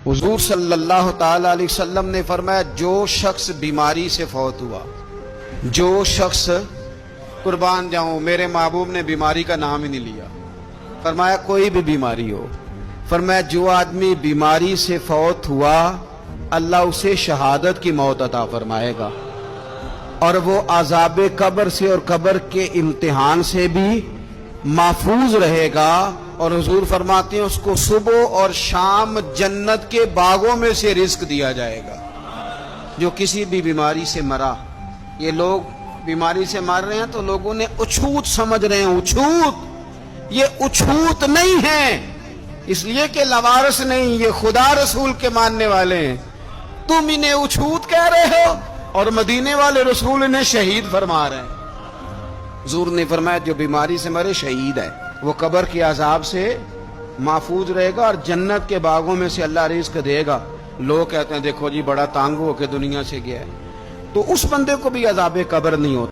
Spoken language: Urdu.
حضور صلی اللہ تعالی علیہ وسلم نے فرمایا جو شخص بیماری سے فوت ہوا، جو شخص، قربان جاؤں میرے محبوب نے بیماری کا نام ہی نہیں لیا، فرمایا کوئی بھی بیماری ہو، فرمایا جو آدمی بیماری سے فوت ہوا اللہ اسے شہادت کی موت عطا فرمائے گا، اور وہ عذاب قبر سے اور قبر کے امتحان سے بھی محفوظ رہے گا، اور حضور فرماتے ہیں اس کو صبح اور شام جنت کے باغوں میں سے رزق دیا جائے گا۔ جو کسی بھی بیماری سے مرا، یہ لوگ بیماری سے مر رہے ہیں تو لوگوں نے اچھوت سمجھ رہے ہیں، اچھوت، یہ اچھوت نہیں ہے، اس لیے کہ لوارث نہیں، یہ خدا رسول کے ماننے والے ہیں، تم انہیں اچھوت کہہ رہے ہو اور مدینے والے رسول انہیں شہید فرما رہے ہیں۔ حضور نے فرمایا جو بیماری سے مرے شہید ہے، وہ قبر کے عذاب سے محفوظ رہے گا اور جنت کے باغوں میں سے اللہ رزق دے گا۔ لوگ کہتے ہیں دیکھو جی بڑا تانگ ہو کے دنیا سے گیا ہے، تو اس بندے کو بھی عذاب قبر نہیں ہوتا۔